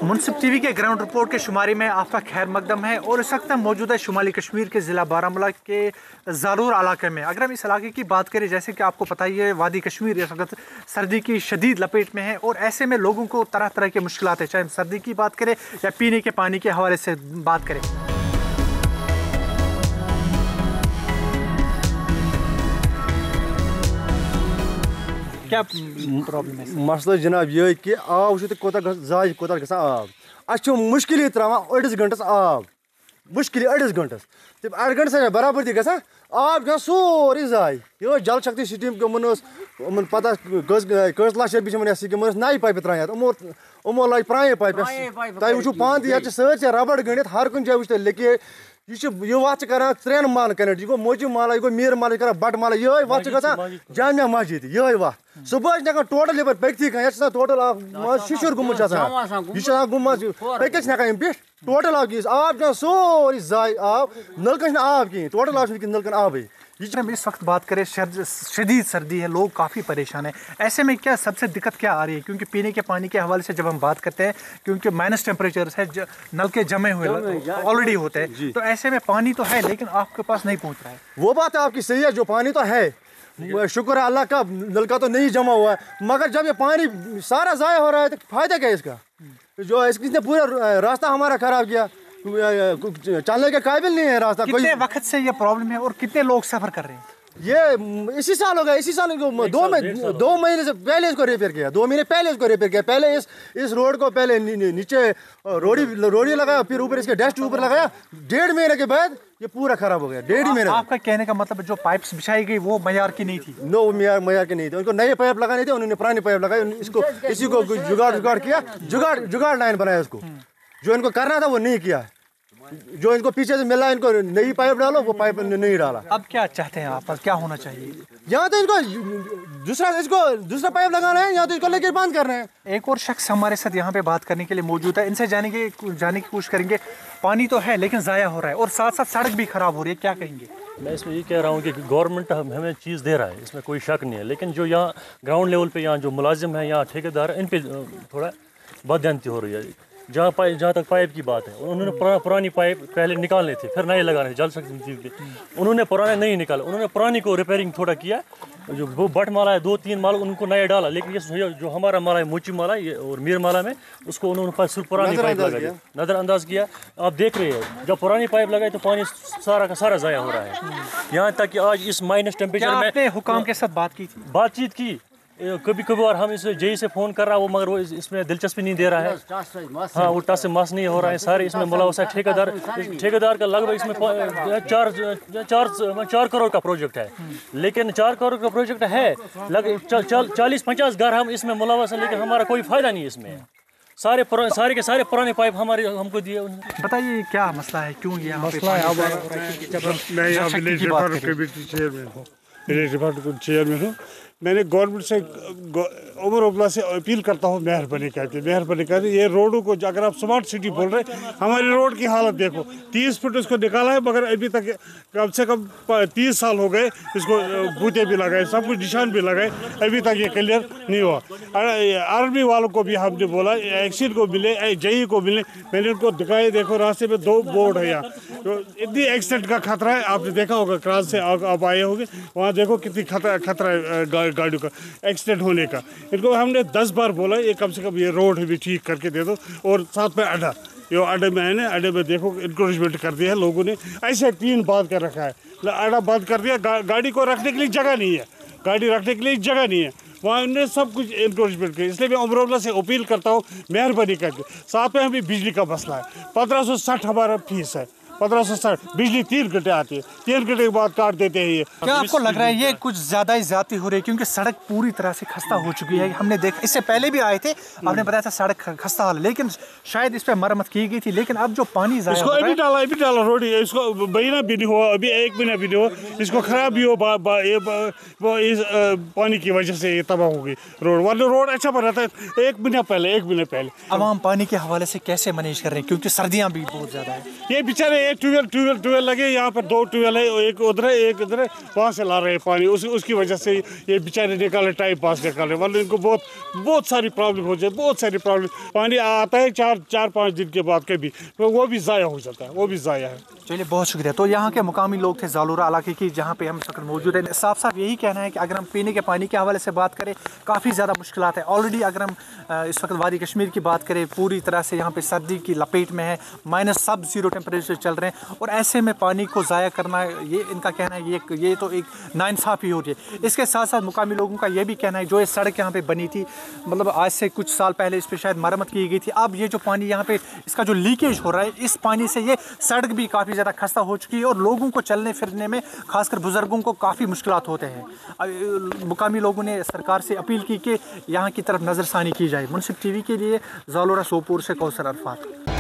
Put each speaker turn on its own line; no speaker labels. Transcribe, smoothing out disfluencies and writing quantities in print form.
मुनसिफ TV के ground report के शुमारी में आपका खैर मकदम है और इस वक्त हम मौजूद है शुमाली कश्मीर के ज़िला बारामूला के ज़ारूर इलाके में। अगर हम इस इलाके की बात करें, जैसे कि आपको पता ही है वादी कश्मीर इस वक्त सर्दी की शदीद लपेट में है और ऐसे में लोगों को तरह तरह की मुश्किलात है, चाहे हम सर्दी की बात करें या पीने के पानी के हवाले से बात करें। क्या प्रॉब्लम है?
मसला जनाब ये कि आब जाय कोता गसान आब अस मुश्किल त्रावान अड़िस घंटस आब मुश्किल अड़िस घंटस तब अड़ घंटे बराबरी गसान आब गसान सोरे जाय ये जल शक्ति स्कीम कमन पता कस लाख रपये स्कीम नई पाइप त्रान उमो लाग प्राने पाइप तुम वो पान ये सर रबड़ गणित हर कुछ जाए वो लेके ये वत कर 3 माल कनेक्ट यह गो मोची माला यह गो मीर माला कर बट माला ये वत गसान जामिया मस्जिद ये वत सुबह टोटल ये पकती कह टोटल शिशुर गुम यह गुम पक पे टोटल आब सोरी जाय आब नलकन आब कहीं टोटल आब नलकन आब।
हम इस वक्त बात करें शदीद सर्दी है, लोग काफ़ी परेशान हैं। ऐसे में क्या सबसे दिक्कत क्या आ रही है? क्योंकि पीने के पानी के हवाले से जब हम बात करते हैं, क्योंकि माइनस टेम्परेचर्स है, नल के जमे हुए ऑलरेडी होते हैं, तो ऐसे में पानी तो है लेकिन आपके पास नहीं पहुंच रहा है।
वो बात है आपकी सही है, जो पानी तो है शुक्र है अल्लाह का, नल का तो नहीं जमा हुआ है, मगर जब ये पानी सारा ज़ाया हो रहा है तो फायदा क्या है इसका? जो इसने पूरा रास्ता हमारा ख़राब किया, चलने के काबिल नहीं है रास्ता।
कितने वक्त से ये प्रॉब्लम है और कितने लोग सफर कर रहे हैं?
ये इसी साल हो गया, इसी साल 2 महीने से पहले इसको रिपेयर किया, 2 महीने पहले इसको रिपेयर किया। पहले इस रोड को पहले नीचे रोड़ी लगाया, फिर ऊपर इसके डस्ट ऊपर लगाया। 1.5 महीने के बाद ये पूरा खराब हो गया। 1.5 महीने।
आपका कहने का मतलब जो पाइप्स बिछाई गई वो मयार की नहीं थी?
नो, मयार की नहीं थी। उनको नए पाइप लगाने थे, उन्होंने पुराने पाइप लगाए, इसी को जुगाड़ किया, जुगाड़ लाइन बनाया इसको। जो इनको करना था वो नहीं किया, जो इनको पीछे से मिला इनको नई पाइप डालो, वो पाइप नहीं डाला।
अब क्या चाहते हैं आप, क्या होना चाहिए?
यहाँ तो इनको दूसरा पाइप लगाना है, यहाँ तो इसको लेकर बंद करना है।
एक और शख्स हमारे साथ यहाँ पे बात करने के लिए मौजूद है, इनसे जाने की कोशिश करेंगे। पानी तो है लेकिन ज़ाया हो रहा है और साथ साथ सड़क भी खराब हो रही है, क्या कहेंगे?
मैं इसमें ये कह रहा हूँ कि गवर्नमेंट हमें चीज़ दे रहा है, इसमें कोई शक नहीं है, लेकिन जो यहाँ ग्राउंड लेवल पे यहाँ जो मुलाजिम है, यहाँ ठेकेदार है, इन पे थोड़ा बदअंती हो रही है। जहाँ तक पाइप की बात है, उन्होंने पुरानी पाइप पहले निकालने थे, फिर नए लगाने थे जल शक्ति के, उन्होंने पुराने नहीं निकाले, उन्होंने पुरानी को रिपेयरिंग थोड़ा किया। जो वो बट माला है 2-3 माला उनको नए डाला, लेकिन ये जो हमारा माला है मोची माला ये और मीर माला में उसको उन्होंने पुरानी पाइप लगाई, नज़रअंदाज किया। आप देख रहे हैं जब पुरानी पाइप लगाई तो पानी सारा का सारा ज़ाया हो रहा है। यहाँ तक कि आज इस माइनस टेम्परेचर में
आपने हुकाम के साथ बातचीत की?
कभी कभार हम इसे जेई से फ़ोन कर रहा है, वो मगर वो इसमें दिलचस्पी नहीं दे रहा है। हाँ, वो टस से मस नहीं हो रहा है, सारे इसमें मुलवस है। ठेकेदार का लगभग इसमें 4 करोड़ का प्रोजेक्ट है, लेकिन 4 करोड़ का प्रोजेक्ट है, लगभग 40-50 घर हम इसमें मुलवस है, लेकिन हमारा कोई फ़ायदा नहीं इसमें। सारे के सारे पुराने पाइप हमको दिए।
बताइए क्या मसला है, क्यों ये
मसला है? मैं यहाँ विलेज डिपार्टमेंट चेयरमैन हूँ। मैंने गवर्नमेंट से ओवरऑल से अपील करता हूँ, मेहरबानी करके ये रोडों को, अगर आप स्मार्ट सिटी बोल रहे हैं, हमारी रोड की हालत देखो। 30 फुट उसको निकाला है, मगर अभी तक कम से कम 30 साल हो गए, इसको बूते भी लगाए, सब कुछ निशान भी लगाए, अभी तक ये क्लियर नहीं हुआ। आर्मी वालों को भी हमने बोला, एक्सीड को मिले, जेई को मिले, मैंने उनको दिखाए, देखो रास्ते में 2 बोर्ड है यहाँ, तो इतनी एक्सीडेंट का खतरा है। आपने देखा होगा, क्रॉस से आप आए होंगे, वहाँ देखो कितनी खतरा है गाड़ियों का एक्सीडेंट होने का। इनको हमने 10 बार बोला ये कम से कम ये रोड भी ठीक करके दे दो, और साथ में अड्डा, ये अड्डे में है ना, अड्डे में देखो इंक्रोचमेंट कर दिया है लोगों ने, ऐसे 3 बात कर रखा है, अड्डा बंद कर दिया, गाड़ी को रखने के लिए जगह नहीं है, वहाँ उन्होंने सब कुछ इंक्रोचमेंट किया। इसलिए मैं अमरोला से अपील करता हूँ, मेहरबानी करके। साथ में हमें बिजली का मसला है, 1560 हमारा फीस है, 1560, बिजली 3 घंटे आती है, 3 घंटे के बाद काट देते हैं ये।
क्या आपको लग रहा है ये कुछ ज़्यादा ही ज़्यादती हो रही है? क्योंकि सड़क पूरी तरह से खस्ता हो चुकी है, हमने देखा, इससे पहले भी आए थे, आपने बताया था सड़क खस्ता हाल, लेकिन शायद इस पर मरम्मत की गई थी, लेकिन अब जो पानी
इसको अभी डाला रोड, इसको महीना भी नहीं हुआ, अभी 1 महीना भी नहीं हुआ, इसको खराब भी हो इस पानी की वजह से ये तबाह हो गई रोड। वाले रोड अच्छा बना था 1 महीना पहले।
आवाम पानी के हवाले से कैसे मैनेज कर रहे हैं, क्योंकि सर्दियाँ भी बहुत ज़्यादा है?
ये बेचारे ये ट्यूबवेल लगे, यहाँ पर 2 ट्यूबवेल है, एक उधर है एक इधर है, वहाँ से ला रहे हैं पानी। उसकी वजह से ये बेचारे निकाले, टाइम पास निकाले, वरना इनको बहुत सारी प्रॉब्लम हो जाए, बहुत सारी प्रॉब्लम। पानी आता है 4-5 दिन के बाद कभी, तो वो भी ज़ाया हो जाता है, वो भी ज़ाया है।
चलिए बहुत शुक्रिया। तो यहाँ के मुकामी लोग थे ज़ालूरा इलाके की, जहाँ पे हम इस वक्त मौजूद हैं। साफ साफ यही कहना है कि अगर हम पीने के पानी के हवाले से बात करें, काफ़ी ज़्यादा मुश्किलात है। ऑलरेडी अगर हम इस वक्त वादी कश्मीर की बात करें, पूरी तरह से यहाँ पे सर्दी की लपेट में है, -0 टेम्परेचर चल रहे हैं, और ऐसे में पानी को ज़ाया करना, ये इनका कहना है ये तो एक नाइंसाफ़ी हो रही है। इसके साथ साथ मुकामी लोगों का ये भी कहना है, जो ये सड़क यहाँ पे बनी थी, मतलब आज से कुछ साल पहले इस पर शायद मरम्मत की गई थी, अब ये जो पानी यहाँ पे इसका जो लीकेज हो रहा है, इस पानी से ये सड़क भी काफ़ी ज़्यादा खस्ता हो चुकी है, और लोगों को चलने फिरने में, खासकर बुजुर्गों को काफ़ी मुश्किलात होते हैं। मुकामी लोगों ने सरकार से अपील की कि यहाँ की तरफ नज़रसानी की जाए। मुनसिफ टीवी के लिए ज़ालूरा सोपोर से कौसर अरफात।